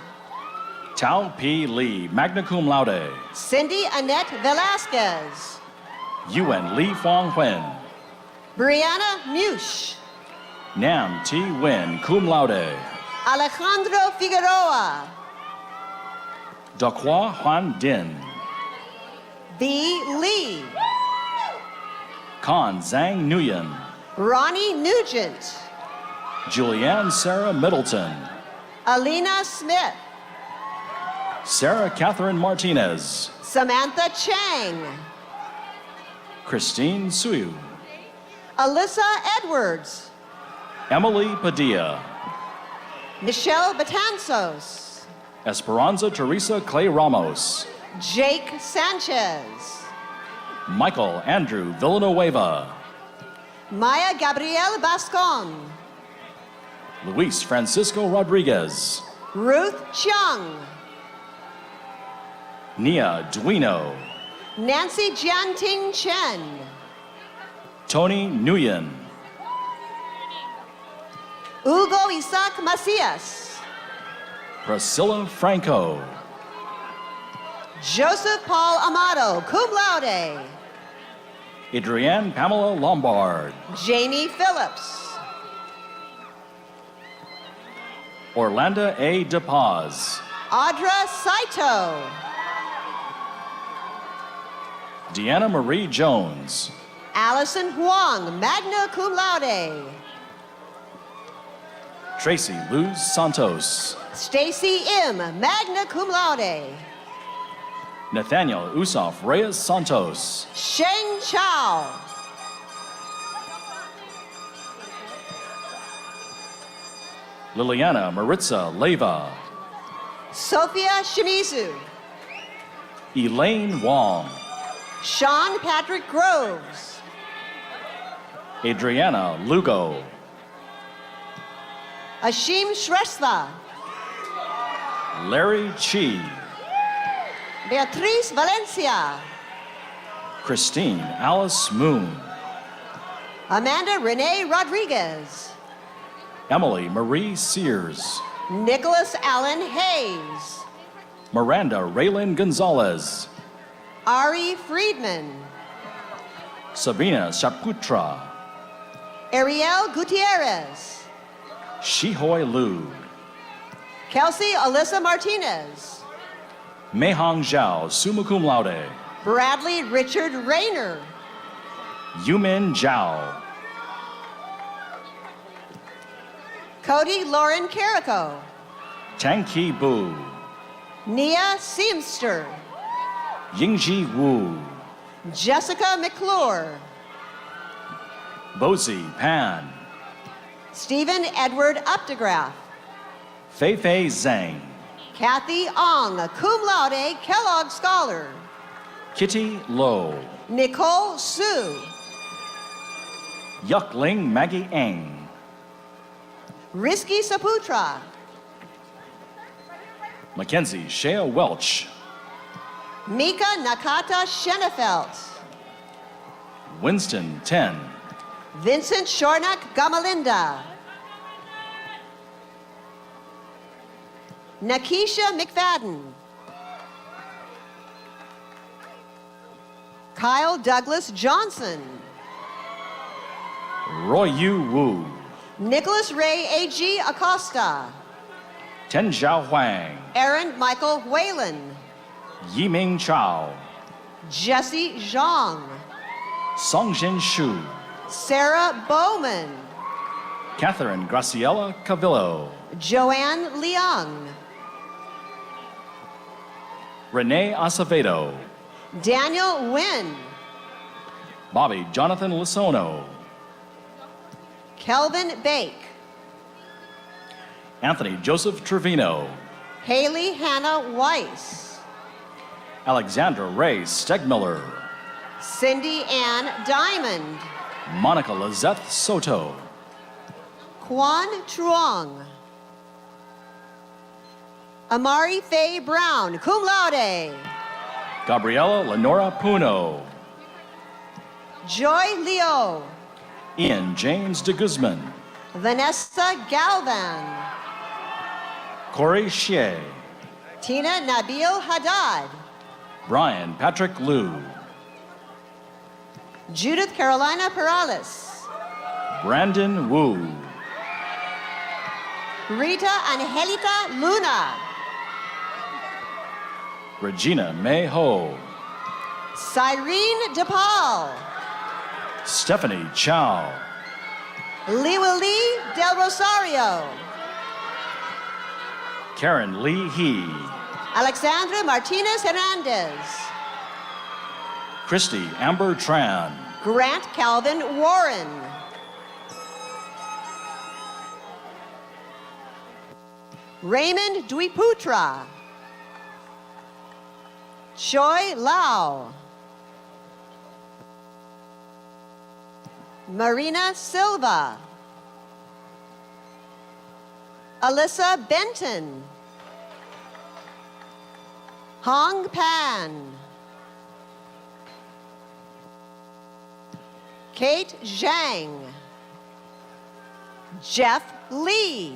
Tao P. Lee, magna cum laude. Cindy Annette Velasquez. Yuen Li Fong Huen. Brianna Mush. Nam T. Nguyen, cum laude. Alejandro Figueroa. Daqua Huan Din. V. Lee. Con Zhang Nguyen. Ronnie Nugent. Julianne Sarah Middleton. Alina Smith. Sarah Catherine Martinez. Samantha Chang. Christine Suyu. Alyssa Edwards. Emily Padilla. Michelle Betanzos. Esperanza Teresa Clay Ramos. Jake Sanchez. Michael Andrew Villanueva. Maya Gabrielle Bascon. Luis Francisco Rodriguez. Ruth Chung. Nia Duino. Nancy Jianting Chen. Tony Nguyen. Hugo Isaac Macias. Priscilla Franco. Joseph Paul Amato, cum laude. Adrienne Pamela Lombard. Jamie Phillips. Orlando A. DePaz. Audra Saito. Deanna Marie Jones. Allison Huang, magna cum laude. Tracy Luz Santos. Stacy M, magna cum laude. Nathaniel Usoff Reyes Santos. Sheng Chao. Liliana Maritza Leyva. Sophia Shimizu. Elaine Wong. Sean Patrick Groves. Adriana Lugo. Ashim Shrestha. Larry Chi. Beatriz Valencia. Christine Alice Moon. Amanda Renee Rodriguez. Emily Marie Sears. Nicholas Allen Hayes. Miranda Raylin Gonzalez. Ari Friedman. Sabina Shaputra. Ariel Gutierrez. Shihoy Lu. Kelsey Alyssa Martinez. Mehong Zhao, summa cum laude. Bradley Richard Rayner. Yumin Zhao. Cody Lauren Carrico. Tangki Bu. Nia Seamster. Yingji Wu. Jessica McClure. Bozy Pan. Stephen Edward Updegraff. Fei Fei Zhang. Kathy Ong, cum laude Kellogg Scholar. Kitty Low. Nicole Su. Yukling Maggie Eng. Risky Saputra. Mackenzie Shea Welch. Mika Nakata Shenefelt. Winston Ten. Vincent Shornock Gamalinda. Nakisha McFadden. Kyle Douglas Johnson. Roy Yu Wu. Nicholas Ray A.G. Acosta. Ten Zhao Huang. Aaron Michael Whalen. Yiming Chao. Jesse Zhang. Songjin Shu. Sarah Bowman. Catherine Graciela Cavillo. Joanne Leung. Renee Acevedo. Daniel Nguyen. Bobby Jonathan Lisono. Kelvin Bake. Anthony Joseph Trevino. Haley Hannah Weiss. Alexandra Ray Stegmiller. Cindy Ann Diamond. Monica Lizeth Soto. Quan Truong. Amari Faye Brown, cum laude. Gabriela Lenora Puno. Joy Leo. Ian James de Guzman. Vanessa Galvan. Corey Shea. Tina Nabil Haddad. Brian Patrick Liu. Judith Carolina Perales. Brandon Wu. Rita Angelita Luna. Regina May Ho. Cyrene DePaul. Stephanie Chow. Liwali Del Rosario. Karen Lee He. Alexandra Martinez Hernandez. Christy Amber Tran. Grant Calvin Warren. Raymond Dwiputra. Choi Lau. Marina Silva. Alyssa Benton. Hong Pan. Kate Zhang. Jeff Lee.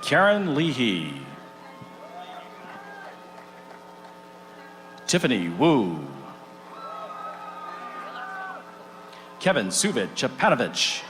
Karen Leahy. Tiffany Wu. Kevin Suvit Chapanovich.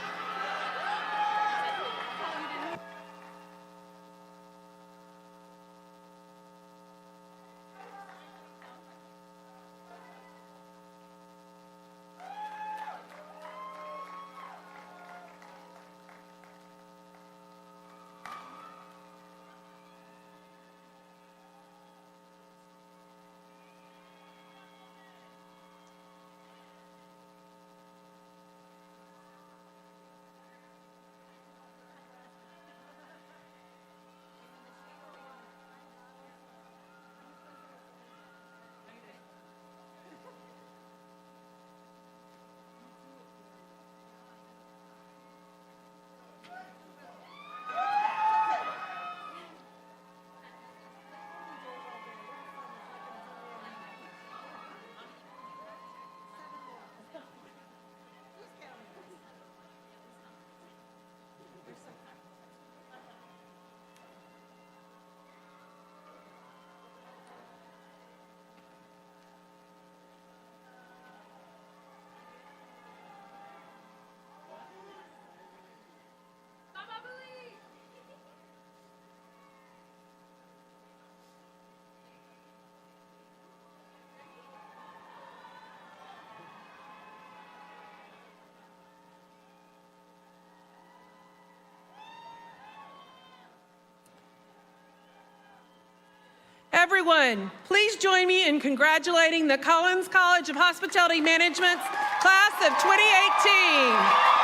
Everyone, please join me in congratulating the Collins College of Hospitality Management's class of 2018.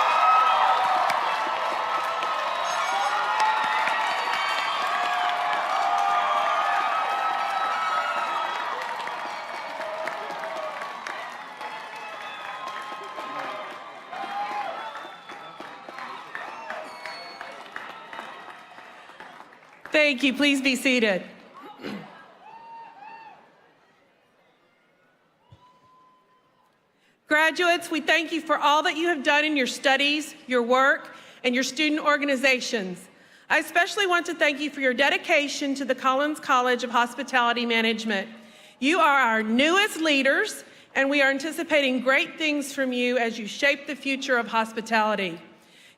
Thank you. Please be seated. Graduates, we thank you for all that you have done in your studies, your work, and your student organizations. I especially want to thank you for your dedication to the Collins College of Hospitality Management. You are our newest leaders, and we are anticipating great things from you as you shape the future of hospitality.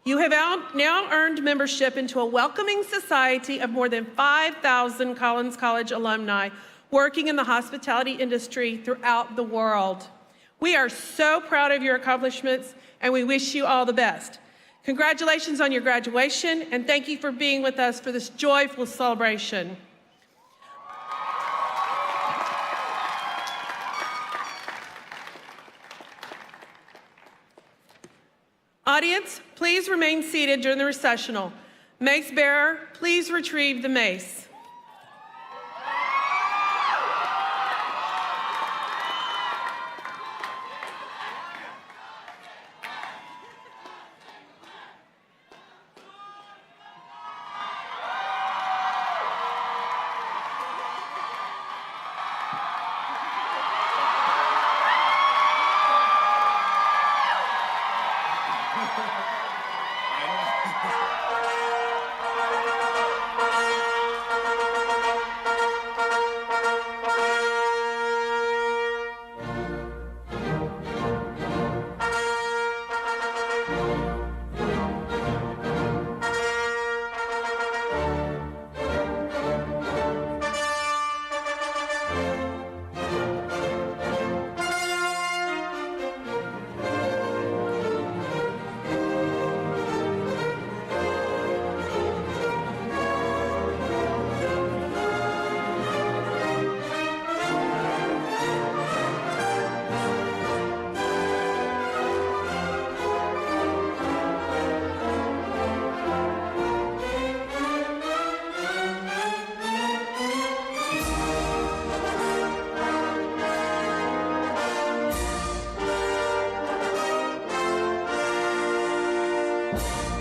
You have now earned membership into a welcoming society of more than 5,000 Collins College alumni working in the hospitality industry throughout the world. We are so proud of your accomplishments, and we wish you all the best. Congratulations on your graduation, and thank you for being with us for this joyful celebration. Audience, please remain seated during the recessional. Mace bearer, please retrieve the mace. Amen.